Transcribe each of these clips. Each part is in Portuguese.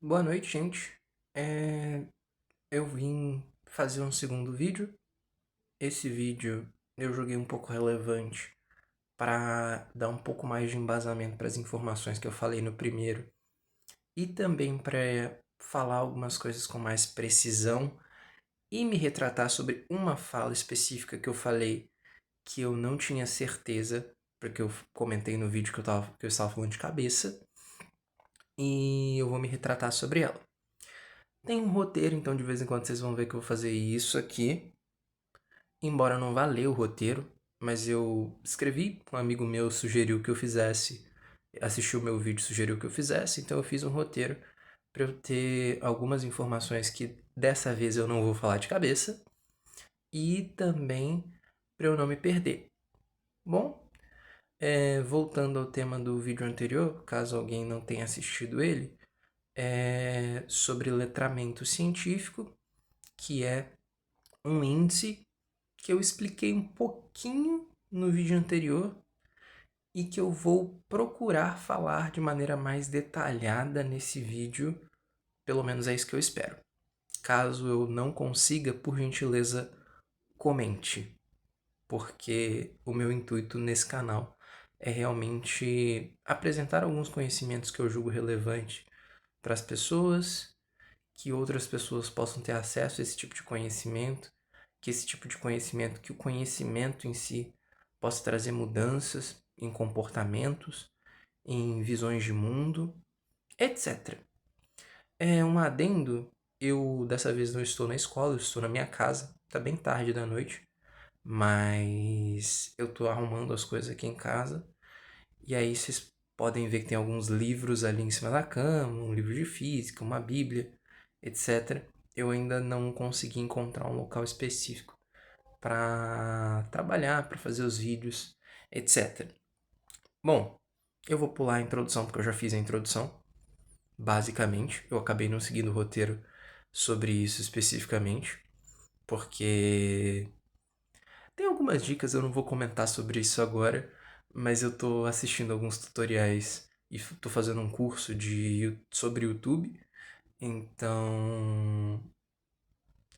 Boa noite, gente. Eu vim fazer um segundo vídeo. Esse vídeo eu joguei um pouco relevante para dar um pouco mais de embasamento para as informações que eu falei no primeiro e também para falar algumas coisas com mais precisão e me retratar sobre uma fala específica que eu falei que eu não tinha certeza, porque eu comentei no vídeo que eu estava falando de cabeça, e eu vou me retratar sobre ela. Tem um roteiro, então de vez em quando vocês vão ver que eu vou fazer isso aqui. Embora eu não vá ler o roteiro, mas eu escrevi, um amigo meu sugeriu que eu fizesse, assistiu o meu vídeo, sugeriu que eu fizesse, então eu fiz um roteiro para eu ter algumas informações que dessa vez eu não vou falar de cabeça e também para eu não me perder. Bom, voltando ao tema do vídeo anterior, caso alguém não tenha assistido ele, é sobre letramento científico, que é um índice que eu expliquei um pouquinho no vídeo anterior e que eu vou procurar falar de maneira mais detalhada nesse vídeo, pelo menos é isso que eu espero. Caso eu não consiga, por gentileza, comente, porque o meu intuito nesse canal é realmente apresentar alguns conhecimentos que eu julgo relevante para as pessoas, que outras pessoas possam ter acesso a esse tipo de conhecimento, que o conhecimento em si possa trazer mudanças em comportamentos, em visões de mundo, etc. É um adendo, eu dessa vez não estou na escola, eu estou na minha casa, tá bem tarde da noite, mas eu tô arrumando as coisas aqui em casa, e aí vocês podem ver que tem alguns livros ali em cima da cama, um livro de física, uma bíblia, etc. Eu ainda não consegui encontrar um local específico para trabalhar, para fazer os vídeos, etc. Bom, eu vou pular a introdução porque eu já fiz a introdução, basicamente. Eu acabei não seguindo o roteiro sobre isso especificamente, porque tem algumas dicas, eu não vou comentar sobre isso agora, mas eu tô assistindo alguns tutoriais e tô fazendo um curso sobre YouTube, então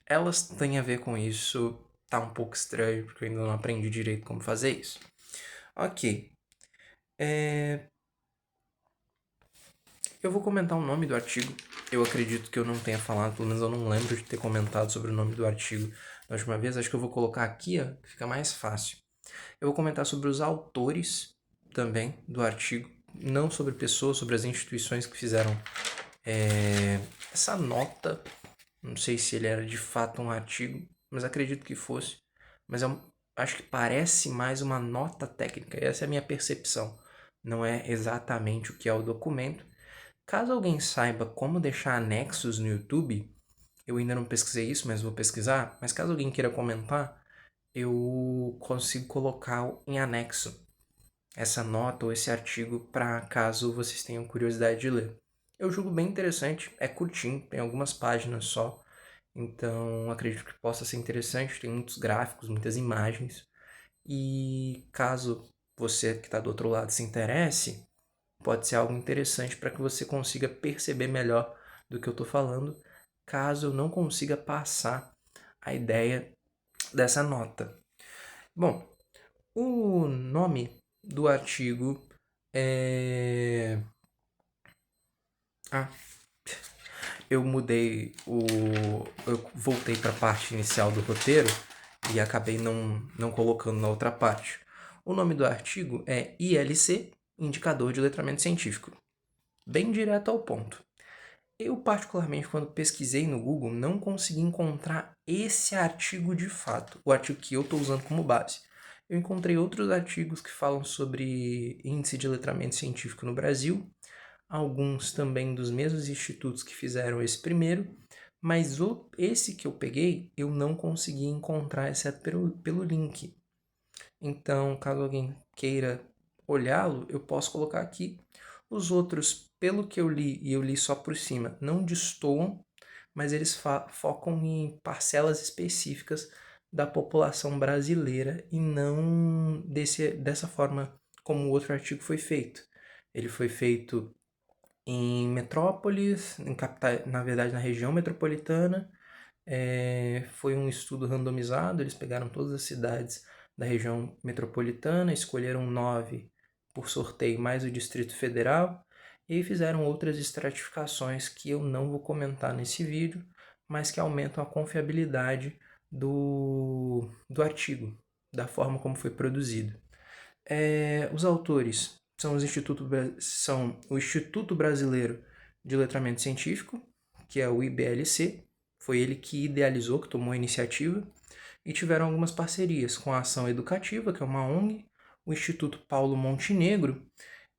elas têm a ver com isso. Tá um pouco estranho porque eu ainda não aprendi direito como fazer isso. Ok. Eu vou comentar o nome do artigo. Eu acredito que eu não tenha falado, pelo menos eu não lembro de ter comentado sobre o nome do artigo da última vez. Acho que eu vou colocar aqui, ó, que fica mais fácil. Eu vou comentar sobre os autores também do artigo, não sobre pessoas, sobre as instituições que fizeram essa nota. Não sei se ele era de fato um artigo, mas acredito que fosse. Mas acho que parece mais uma nota técnica. Essa é a minha percepção. Não é exatamente o que é o documento. Caso alguém saiba como deixar anexos no YouTube, eu ainda não pesquisei isso, mas vou pesquisar. Mas caso alguém queira comentar, eu consigo colocar em anexo essa nota ou esse artigo para caso vocês tenham curiosidade de ler. Eu julgo bem interessante, é curtinho, tem algumas páginas só, então acredito que possa ser interessante. Tem muitos gráficos, muitas imagens, e caso você que está do outro lado se interesse, pode ser algo interessante para que você consiga perceber melhor do que eu estou falando, caso eu não consiga passar a ideia dessa nota. Bom, o nome do artigo é. Ah, eu mudei o. Eu voltei para a parte inicial do roteiro e acabei não colocando na outra parte. O nome do artigo é ILC, Indicador de Letramento Científico. Bem direto ao ponto. Eu, particularmente, quando pesquisei no Google, não consegui encontrar esse artigo de fato, o artigo que eu estou usando como base. Eu encontrei outros artigos que falam sobre índice de letramento científico no Brasil, alguns também dos mesmos institutos que fizeram esse primeiro, mas esse que eu peguei, eu não consegui encontrar, exceto pelo link. Então, caso alguém queira olhá-lo, eu posso colocar aqui. Os outros, pelo que eu li, e eu li só por cima, não destoam, mas eles focam em parcelas específicas da população brasileira e não dessa forma como o outro artigo foi feito. Ele foi feito em metrópoles, na verdade na região metropolitana. Foi um estudo randomizado, eles pegaram todas as cidades da região metropolitana, escolheram 9 por sorteio mais o Distrito Federal e fizeram outras estratificações que eu não vou comentar nesse vídeo, mas que aumentam a confiabilidade do artigo, da forma como foi produzido. Os autores são o Instituto Brasileiro de Letramento Científico, que é o IBLC, foi ele que idealizou, que tomou a iniciativa, e tiveram algumas parcerias com a Ação Educativa, que é uma ONG, o Instituto Paulo Montenegro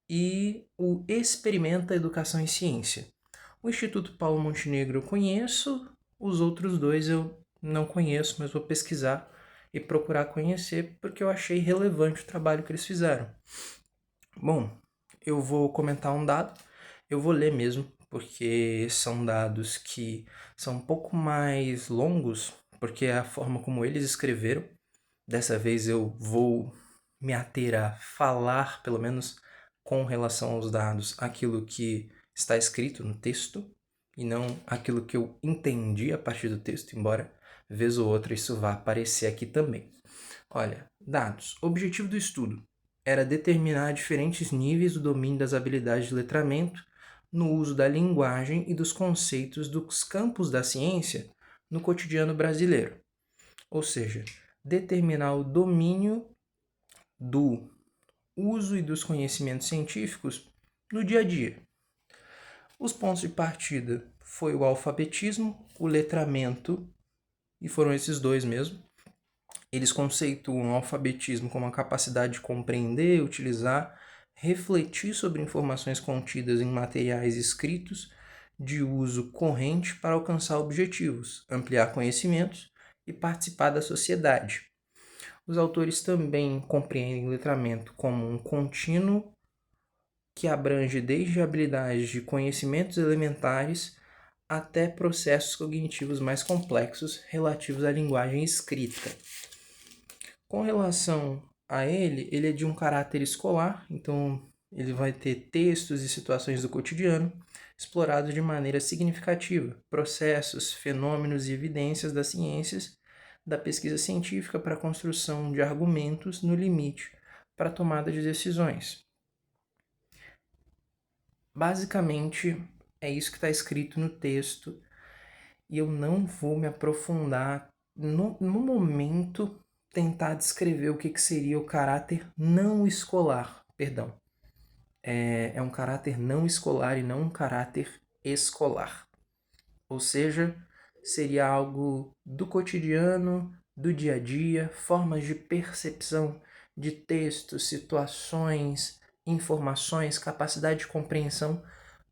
e o Experimenta Educação e Ciência. O Instituto Paulo Montenegro eu conheço, os outros dois eu não conheço, mas vou pesquisar e procurar conhecer porque eu achei relevante o trabalho que eles fizeram. Bom, eu vou comentar um dado, eu vou ler mesmo, porque são dados que são um pouco mais longos, porque é a forma como eles escreveram. Dessa vez eu vou me ater a falar, pelo menos com relação aos dados, aquilo que está escrito no texto, e não aquilo que eu entendi a partir do texto, embora vez ou outra isso vá aparecer aqui também. Olha, dados. O objetivo do estudo era determinar diferentes níveis do domínio das habilidades de letramento no uso da linguagem e dos conceitos dos campos da ciência no cotidiano brasileiro. Ou seja, determinar o domínio do uso e dos conhecimentos científicos no dia a dia. Os pontos de partida foi o alfabetismo, o letramento, e foram esses dois mesmo. Eles conceituam o alfabetismo como a capacidade de compreender, utilizar, refletir sobre informações contidas em materiais escritos de uso corrente para alcançar objetivos, ampliar conhecimentos e participar da sociedade. Os autores também compreendem o letramento como um contínuo que abrange desde habilidades de conhecimentos elementares até processos cognitivos mais complexos relativos à linguagem escrita. Com relação a ele é de um caráter escolar, então ele vai ter textos e situações do cotidiano explorados de maneira significativa, processos, fenômenos e evidências das ciências, da pesquisa científica para a construção de argumentos no limite para a tomada de decisões. Basicamente, é isso que está escrito no texto e eu não vou me aprofundar no momento tentar descrever o que seria o caráter não escolar, perdão. É um caráter não escolar e não um caráter escolar. Ou seja, seria algo do cotidiano, do dia a dia, formas de percepção de textos, situações, informações, capacidade de compreensão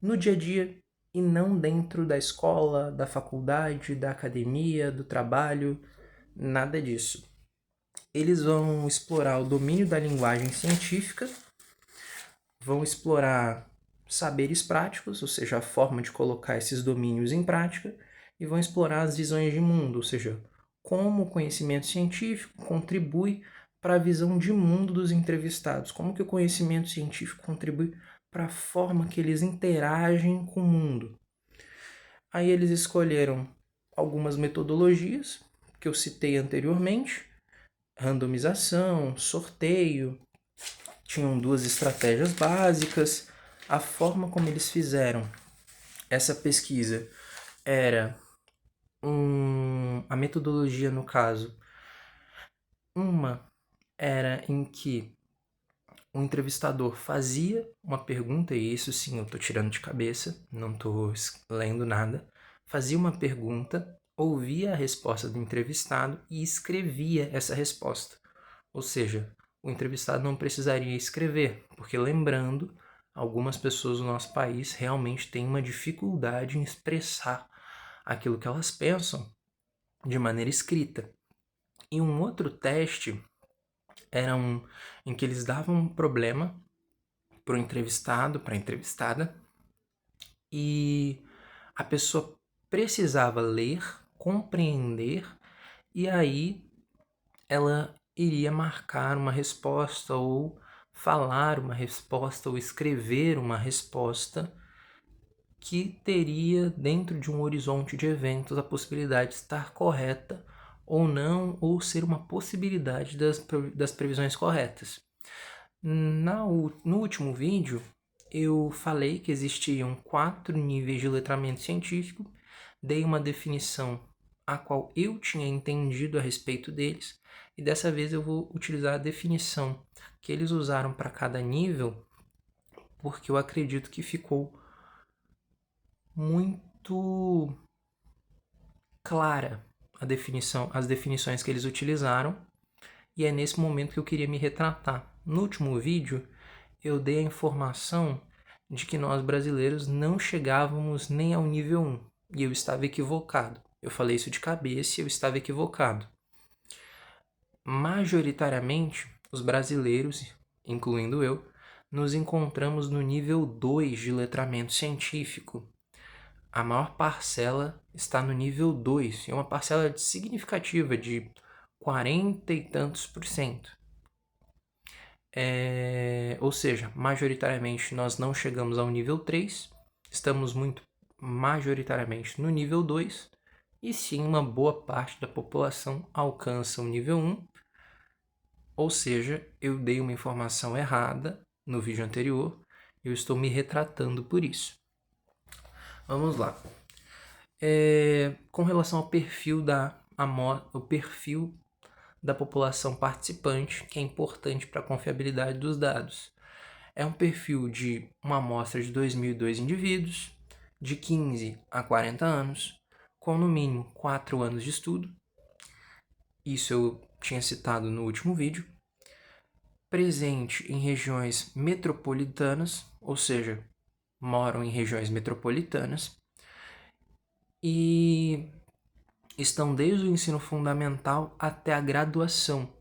no dia a dia e não dentro da escola, da faculdade, da academia, do trabalho, nada disso. Eles vão explorar o domínio da linguagem científica, vão explorar saberes práticos, ou seja, a forma de colocar esses domínios em prática, e vão explorar as visões de mundo, ou seja, como o conhecimento científico contribui para a visão de mundo dos entrevistados, como que o conhecimento científico contribui para a forma que eles interagem com o mundo. Aí eles escolheram algumas metodologias que eu citei anteriormente, randomização, sorteio, tinham duas estratégias básicas. A forma como eles fizeram essa pesquisa era a metodologia, no caso, uma era em que o entrevistador fazia uma pergunta, e isso sim eu estou tirando de cabeça, não estou lendo nada, fazia uma pergunta, ouvia a resposta do entrevistado e escrevia essa resposta. Ou seja, o entrevistado não precisaria escrever, porque lembrando, algumas pessoas do nosso país realmente têm uma dificuldade em expressar aquilo que elas pensam de maneira escrita. E um outro teste era em que eles davam um problema para o entrevistado, para a entrevistada, e a pessoa precisava ler, compreender, e aí ela iria marcar uma resposta ou falar uma resposta ou escrever uma resposta que teria dentro de um horizonte de eventos a possibilidade de estar correta ou não, ou ser uma possibilidade das previsões corretas. No último vídeo, eu falei que existiam 4 níveis de letramento científico, dei uma definição a qual eu tinha entendido a respeito deles, e dessa vez eu vou utilizar a definição que eles usaram para cada nível, porque eu acredito que ficou muito clara as definições que eles utilizaram, e é nesse momento que eu queria me retratar. No último vídeo, eu dei a informação de que nós brasileiros não chegávamos nem ao nível 1, e eu estava equivocado. Eu falei isso de cabeça e eu estava equivocado. Majoritariamente, os brasileiros, incluindo eu, nos encontramos no nível 2 de letramento científico. A maior parcela está no nível 2, é uma parcela significativa de 40 e tantos %. Ou seja, majoritariamente nós não chegamos ao nível 3, estamos muito majoritariamente no nível 2, e sim uma boa parte da população alcança o nível 1, ou seja, eu dei uma informação errada no vídeo anterior, eu estou me retratando por isso. Vamos lá. Com relação ao perfil da população participante, que é importante para a confiabilidade dos dados. É um perfil de uma amostra de 2.002 indivíduos, de 15 a 40 anos, com no mínimo 4 anos de estudo. Isso eu tinha citado no último vídeo. Presente em regiões metropolitanas, ou seja, moram em regiões metropolitanas, e estão desde o ensino fundamental até a graduação.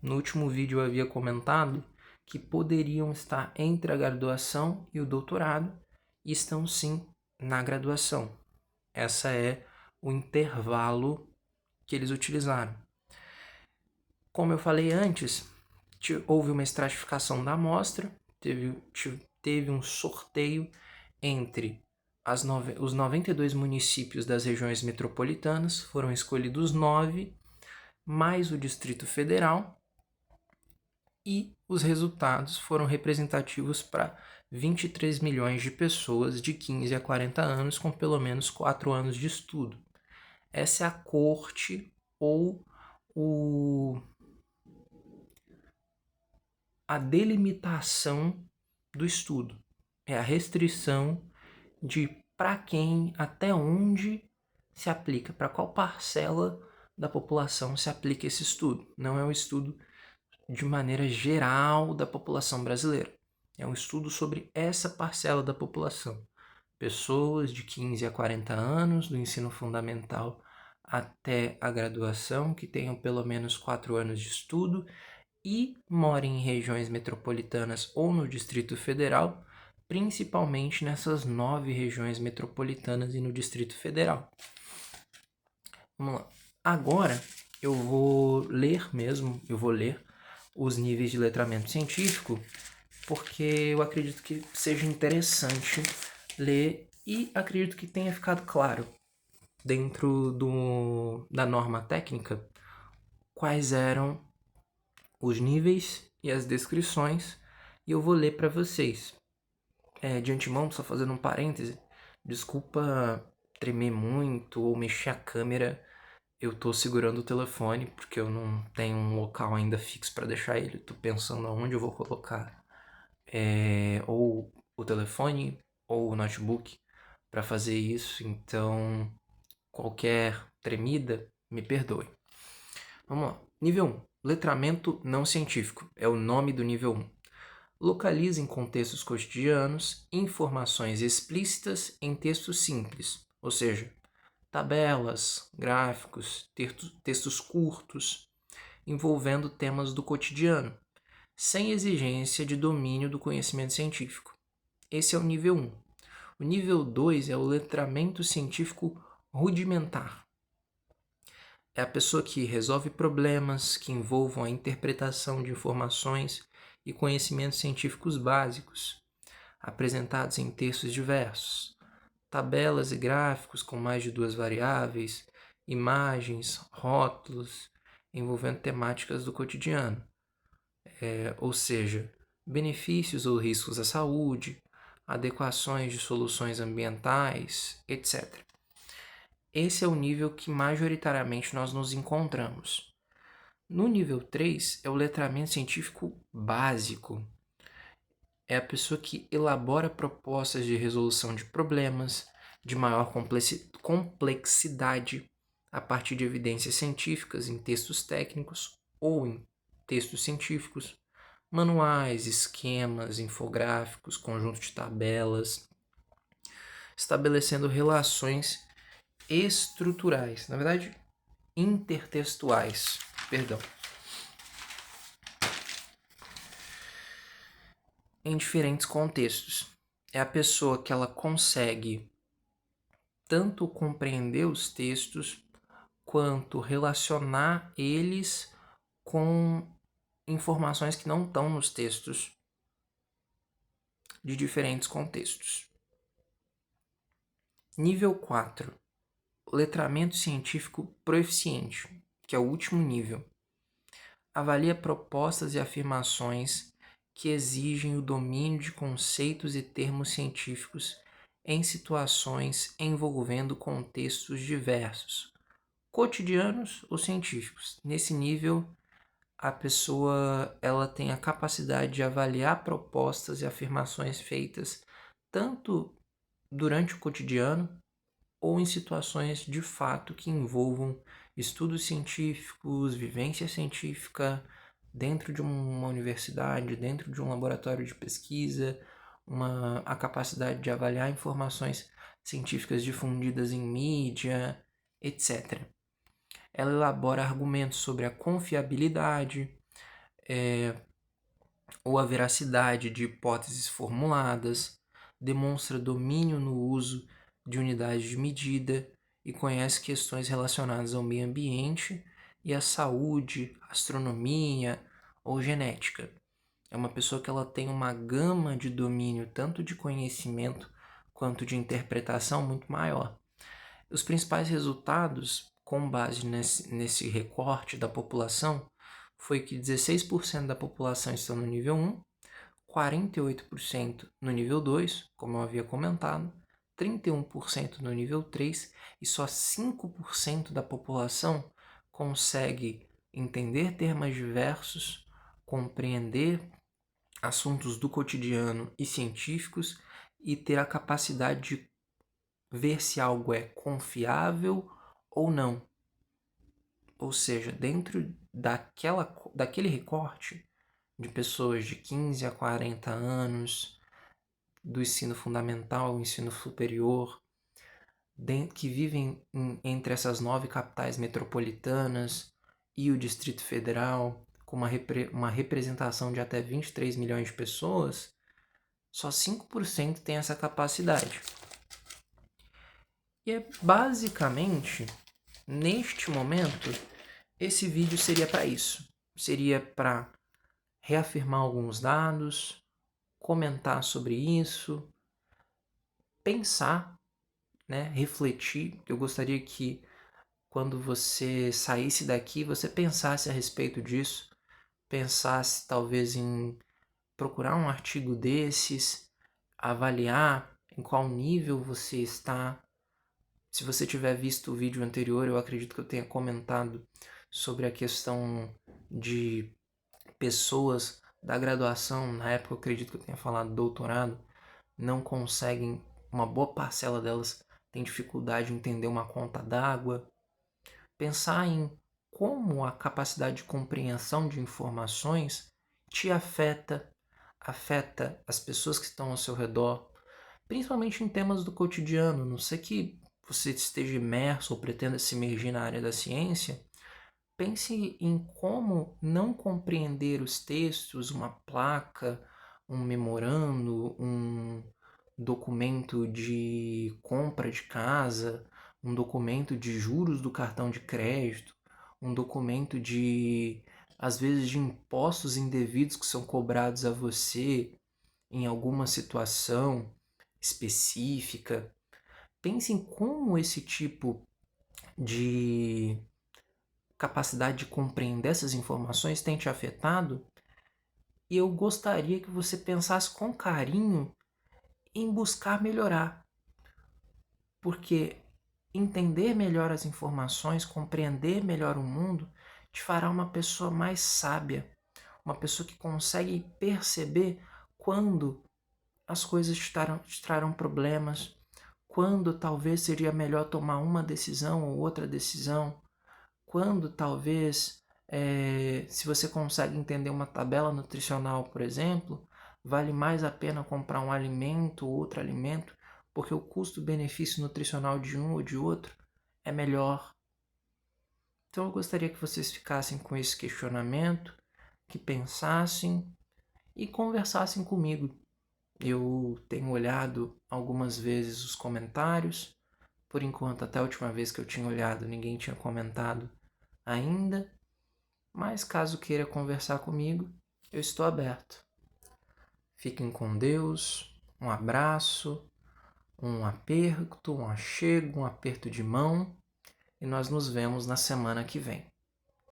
No último vídeo eu havia comentado que poderiam estar entre a graduação e o doutorado, e estão sim na graduação. Essa é o intervalo que eles utilizaram. Como eu falei antes, houve uma estratificação da amostra, teve um sorteio entre os 92 municípios das regiões metropolitanas, foram escolhidos 9, mais o Distrito Federal, e os resultados foram representativos para 23 milhões de pessoas de 15 a 40 anos com pelo menos 4 anos de estudo. Essa é a corte ou a delimitação do estudo. É a restrição de para quem, até onde se aplica, para qual parcela da população se aplica esse estudo. Não é um estudo de maneira geral da população brasileira. É um estudo sobre essa parcela da população. Pessoas de 15 a 40 anos, do ensino fundamental até a graduação, que tenham pelo menos 4 anos de estudo e morem em regiões metropolitanas ou no Distrito Federal, principalmente nessas 9 regiões metropolitanas e no Distrito Federal. Vamos lá. Agora eu vou ler os níveis de letramento científico, porque eu acredito que seja interessante ler e acredito que tenha ficado claro dentro da norma técnica quais eram os níveis e as descrições, e eu vou ler para vocês. De antemão, só fazendo um parêntese, desculpa tremer muito ou mexer a câmera. Eu tô segurando o telefone porque eu não tenho um local ainda fixo para deixar ele. Tô pensando aonde eu vou colocar ou o telefone ou o notebook para fazer isso. Então, qualquer tremida, me perdoe. Vamos lá. Nível 1. Letramento não científico. É o nome do nível 1. Localiza em contextos cotidianos informações explícitas em textos simples, ou seja, tabelas, gráficos, textos curtos, envolvendo temas do cotidiano, sem exigência de domínio do conhecimento científico. Esse é o nível 1. O nível 2 é o letramento científico rudimentar. É a pessoa que resolve problemas que envolvam a interpretação de informações e conhecimentos científicos básicos, apresentados em textos diversos, tabelas e gráficos com mais de 2 variáveis, imagens, rótulos, envolvendo temáticas do cotidiano, ou seja, benefícios ou riscos à saúde, adequações de soluções ambientais, etc. Esse é o nível que majoritariamente nós nos encontramos. No nível 3 é o letramento científico básico. É a pessoa que elabora propostas de resolução de problemas de maior complexidade a partir de evidências científicas em textos técnicos ou em textos científicos, manuais, esquemas, infográficos, conjunto de tabelas, estabelecendo relações estruturais, na verdade, intertextuais, perdão, em diferentes contextos. É a pessoa que ela consegue tanto compreender os textos quanto relacionar eles com informações que não estão nos textos de diferentes contextos. Nível 4. Letramento científico proficiente, que é o último nível. Avalia propostas e afirmações que exigem o domínio de conceitos e termos científicos em situações envolvendo contextos diversos, cotidianos ou científicos. Nesse nível, a pessoa ela tem a capacidade de avaliar propostas e afirmações feitas tanto durante o cotidiano ou em situações de fato que envolvam estudos científicos, vivência científica dentro de uma universidade, dentro de um laboratório de pesquisa, a capacidade de avaliar informações científicas difundidas em mídia, etc. Ela elabora argumentos sobre a confiabilidade ou a veracidade de hipóteses formuladas, demonstra domínio no uso de unidades de medida e conhece questões relacionadas ao meio ambiente e à saúde, astronomia ou genética. É uma pessoa que ela tem uma gama de domínio tanto de conhecimento quanto de interpretação muito maior. Os principais resultados, com base nesse recorte da população, foi que 16% da população está no nível 1, 48% no nível 2, como eu havia comentado, 31% no nível 3 e só 5% da população consegue entender termos diversos, compreender assuntos do cotidiano e científicos e ter a capacidade de ver se algo é confiável ou não. Ou seja, dentro daquele recorte de pessoas de 15 a 40 anos, do ensino fundamental ao ensino superior, que vivem entre essas 9 capitais metropolitanas e o Distrito Federal, com uma representação de até 23 milhões de pessoas, só 5% tem essa capacidade. E é basicamente, neste momento, esse vídeo seria para isso. Seria para reafirmar alguns dados, comentar sobre isso, pensar, né, refletir. Eu gostaria que quando você saísse daqui, você pensasse a respeito disso, pensasse talvez em procurar um artigo desses, avaliar em qual nível você está. Se você tiver visto o vídeo anterior, eu acredito que eu tenha comentado sobre a questão de pessoas da graduação, na época eu acredito que eu tenha falado doutorado, não conseguem, uma boa parcela delas tem dificuldade em entender uma conta d'água. Pensar em como a capacidade de compreensão de informações te afeta as pessoas que estão ao seu redor, principalmente em temas do cotidiano. Não sei que você esteja imerso ou pretenda se imergir na área da ciência, pense em como não compreender os textos, uma placa, um memorando, um documento de compra de casa, um documento de juros do cartão de crédito, um documento de, às vezes, de impostos indevidos que são cobrados a você em alguma situação específica. pense em como esse tipo de capacidade de compreender essas informações tem te afetado, e eu gostaria que você pensasse com carinho em buscar melhorar, porque entender melhor as informações, compreender melhor o mundo, te fará uma pessoa mais sábia, uma pessoa que consegue perceber quando as coisas te trarão problemas, quando talvez seria melhor tomar uma decisão ou outra decisão, quando talvez, se você consegue entender uma tabela nutricional, por exemplo, vale mais a pena comprar um alimento ou outro alimento, porque o custo-benefício nutricional de um ou de outro é melhor. Então eu gostaria que vocês ficassem com esse questionamento, que pensassem e conversassem comigo. Eu tenho olhado algumas vezes os comentários. Por enquanto, até a última vez que eu tinha olhado, ninguém tinha comentado ainda. Mas caso queira conversar comigo, eu estou aberto. Fiquem com Deus. Um abraço, um aperto, um achego, um aperto de mão. E nós nos vemos na semana que vem.